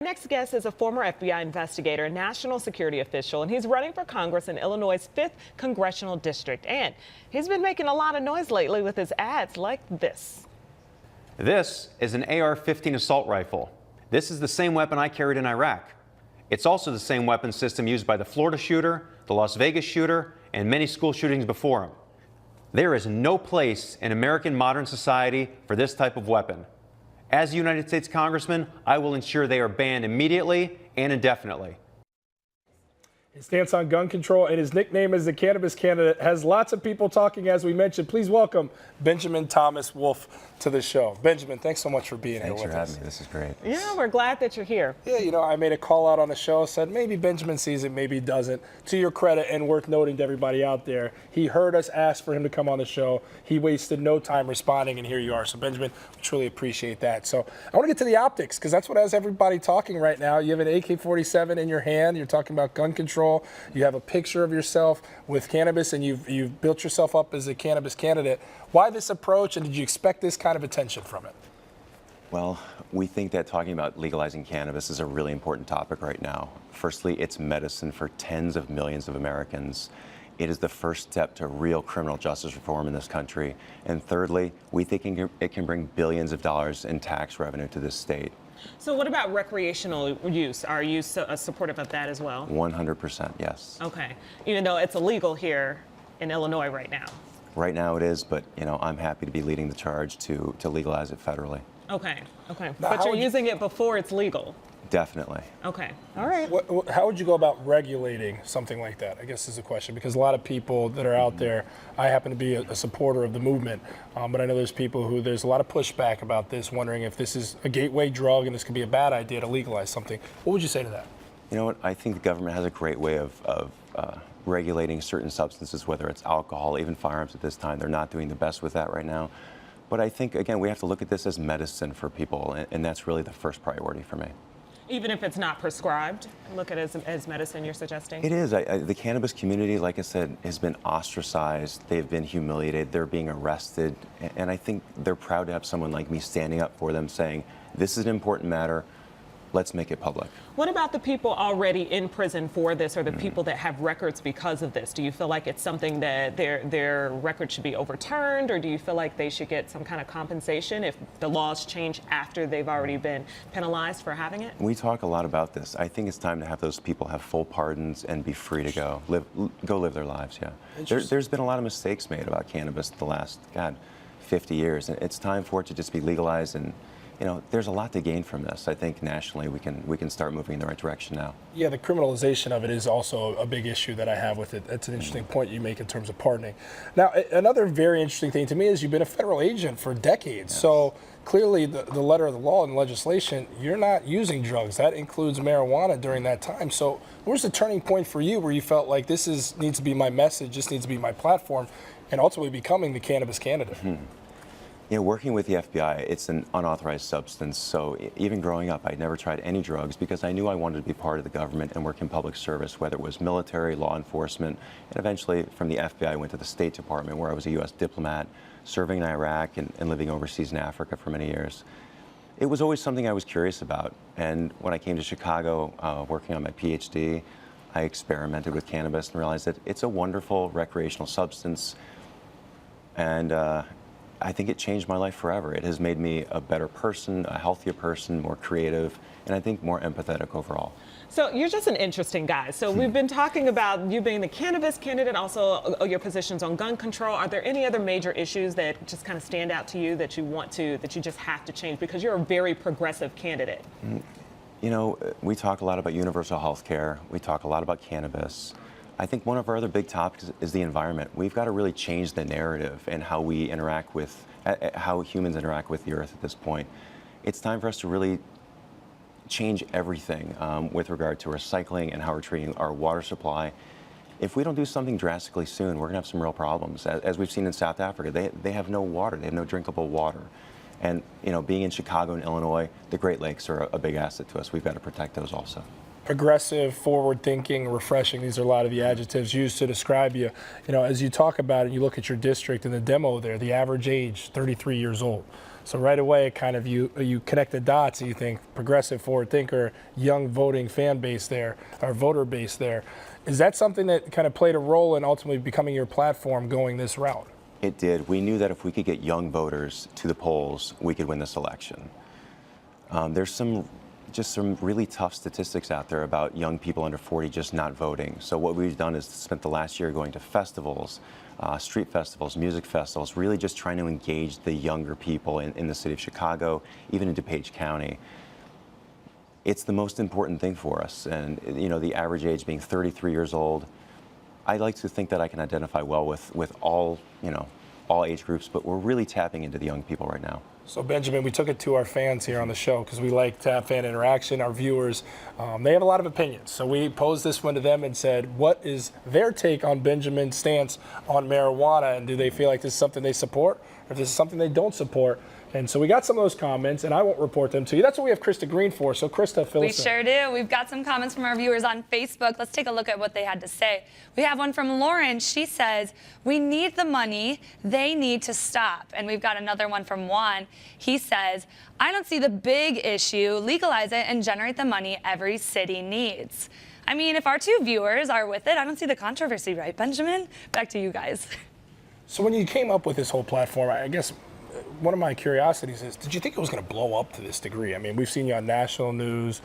Next guest is a former FBI investigator and national security official, and he's running for Congress in Illinois' 5th Congressional District. And he's been making a lot of noise lately with his ads like this. This is an AR-15 assault rifle. This is the same weapon I carried in Iraq. It's also the same weapon system used by the Florida shooter, the Las Vegas shooter, and many school shootings before him. There is no place in American modern society for this type of weapon. As a United States Congressman, I will ensure they are banned immediately and indefinitely. His stance on gun control and his nickname as the cannabis candidate has lots of people talking, as we mentioned. Please welcome Benjamin Thomas Wolf to the show. Benjamin, thanks so much for being here with us. Thanks for having me. This is great. Yeah, we're glad that you're here. Yeah, you know, I made a call out on the show, said maybe Benjamin sees it, maybe he doesn't. To your credit, and worth noting to everybody out there, he heard us ask for him to come on the show. He wasted no time responding, and here you are. So, Benjamin, we truly appreciate that. So, I want to get to the optics, because that's what has everybody talking right now. You have an AK-47 in your hand. You're talking about gun control. You have a picture of yourself with cannabis, and you've built yourself up as a cannabis candidate. Why this approach, and did you expect this kind of attention from it? Well, we think that talking about legalizing cannabis is a really important topic right now. Firstly, it's medicine for tens of millions of Americans. It is the first step to real criminal justice reform in this country. And thirdly, we think it can bring billions of dollars in tax revenue to this state. So what about recreational use? Are you supportive of that as well? 100%, yes. Okay. Even though it's illegal here in Illinois right now. Right now it is, but I'm happy to be leading the charge to legalize it federally. Okay. Okay. Now, but you're using it before it's legal. Definitely. Okay. All right. How would you go about regulating something like that, I guess is the question, because a lot of people that are out there, I happen to be a supporter of the movement, but I know there's people who there's a lot of pushback about this, wondering if this is a gateway drug and this could be a bad idea to legalize something. What would you say to that? You know what, I think the government has a great way of regulating certain substances, whether it's alcohol, even firearms at this time. They're not doing the best with that right now. But I think, again, we have to look at this as medicine for people, and that's really the first priority for me. Even if it's not prescribed, look at it as medicine, you're suggesting? It is. The cannabis community, like I said, has been ostracized. They've been humiliated. They're being arrested. And I think they're proud to have someone like me standing up for them saying, this is an important matter. Let's make it public. What about the people already in prison for this, or the people that have records because of this? Do you feel like it's something that their record should be overturned, or do you feel like they should get some kind of compensation if the laws change after they've already been penalized for having it? We talk a lot about this. I think it's time to have those people have full pardons and be free to go live their lives. Yeah, there's been a lot of mistakes made about cannabis the last 50 years, and it's time for it to just be legalized. And there's a lot to gain from this. I think nationally we can start moving in the right direction now. Yeah, the criminalization of it is also a big issue that I have with it. That's an interesting point you make in terms of pardoning. Now, another very interesting thing to me is you've been a federal agent for decades. Yes. So clearly the letter of the law and legislation, you're not using drugs. That includes marijuana during that time. So where's the turning point for you where you felt like this needs to be my message, this needs to be my platform, and ultimately becoming the cannabis candidate? Working with the FBI, it's an unauthorized substance. So even growing up, I never tried any drugs because I knew I wanted to be part of the government and work in public service, whether it was military, law enforcement, and eventually from the FBI, I went to the State Department where I was a U.S. diplomat, serving in Iraq and living overseas in Africa for many years. It was always something I was curious about. And when I came to Chicago, working on my PhD, I experimented with cannabis and realized that it's a wonderful recreational substance. And I think it changed my life forever. It has made me a better person, a healthier person, more creative, and I think more empathetic overall. So you're just an interesting guy. So we've been talking about you being the cannabis candidate, also your positions on gun control. Are there any other major issues that just kind of stand out to you that you just have to change? Because you're a very progressive candidate. We talk a lot about universal health care. We talk a lot about cannabis. I think one of our other big topics is the environment. We've got to really change the narrative and how we interact with, how humans interact with the earth at this point. It's time for us to really change everything with regard to recycling and how we're treating our water supply. If we don't do something drastically soon, we're going to have some real problems. As we've seen in South Africa, they have no water. They have no drinkable water. And being in Chicago and Illinois, the Great Lakes are a big asset to us. We've got to protect those also. Progressive, forward-thinking, refreshing. These are a lot of the adjectives used to describe you. As you talk about it, you look at your district and the demo there, the average age, 33 years old. So right away, kind of you connect the dots and you think progressive, forward thinker, young voting fan base there, or voter base there. Is that something that kind of played a role in ultimately becoming your platform going this route? It did. We knew that if we could get young voters to the polls, we could win this election. There's some really tough statistics out there about young people under 40 just not voting. So what we've done is spent the last year going to festivals, street festivals, music festivals, really just trying to engage the younger people in the city of Chicago, even in DuPage County. It's the most important thing for us. And you know, the average age being 33 years old, I like to think that I can identify well with all, all age groups, but we're really tapping into the young people right now. So Benjamin, we took it to our fans here on the show because we like to have fan interaction. Our viewers, they have a lot of opinions. So we posed this one to them and said, what is their take on Benjamin's stance on marijuana? And do they feel like this is something they support or if this is something they don't support? And so we got some of those comments, and I won't report them to you. That's what we have Krista Green for. So Krista, fill us in. We sure do. We've got some comments from our viewers on Facebook. Let's take a look at what they had to say. We have one from Lauren. She says, we need the money. They need to stop. And we've got another one from Juan. He says, I don't see the big issue. Legalize it and generate the money every city needs. I mean, if our two viewers are with it, I don't see the controversy, right, Benjamin? Back to you guys. So when you came up with this whole platform, I guess one of my curiosities is, did you think it was going to blow up to this degree? I mean, we've seen you on national news.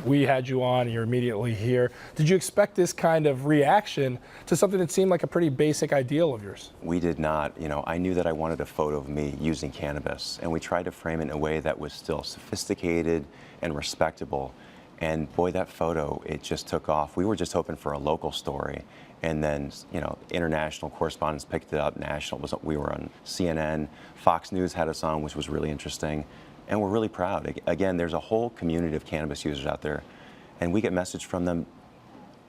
We had you on, and you're immediately here. Did you expect this kind of reaction to something that seemed like a pretty basic ideal of yours? We did not. I knew that I wanted a photo of me using cannabis, and we tried to frame it in a way that was still sophisticated and respectable. And boy, that photo, it just took off. We were just hoping for a local story. And then, international correspondents picked it up. We were on CNN. Fox News had us on, which was really interesting. And we're really proud. Again, there's a whole community of cannabis users out there. And we get message from them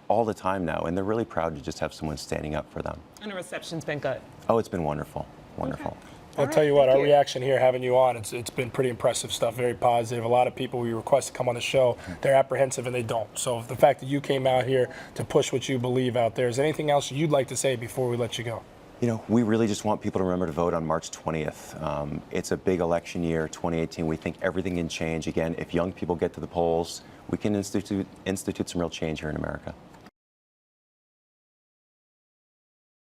all the time now. And they're really proud to just have someone standing up for them. And the reception's been good. Oh, it's been wonderful. Wonderful. Okay. I'll tell you what, our reaction here, having you on, it's been pretty impressive stuff, very positive. A lot of people we request to come on the show, they're apprehensive and they don't. So the fact that you came out here to push what you believe out there, is there anything else you'd like to say before we let you go? We really just want people to remember to vote on March 20th. It's a big election year, 2018. We think everything can change. Again, if young people get to the polls, we can institute some real change here in America.